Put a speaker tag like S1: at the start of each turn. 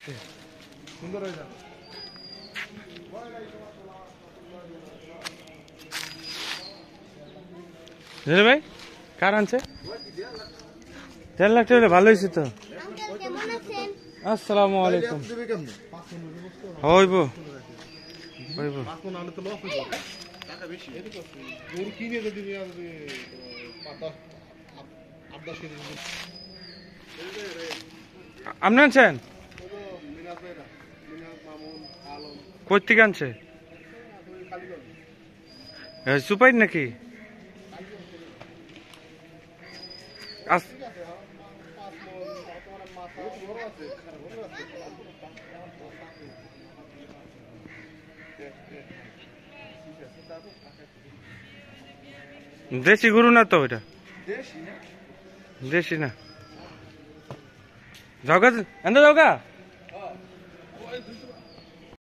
S1: সুন্দর হয়ে যাবে। ভাই কার আনছে 1.5 লাখ টাকা? ভালো হয়েছে তো। আসসালামু আলাইকুম। হইব হইব। আপনি আনছেন? কই থেকে আনছে? সুপাই নাকি? দেশি গরু না তো ওইটা? দেশি না। যাওগা এন্দা যাওগা।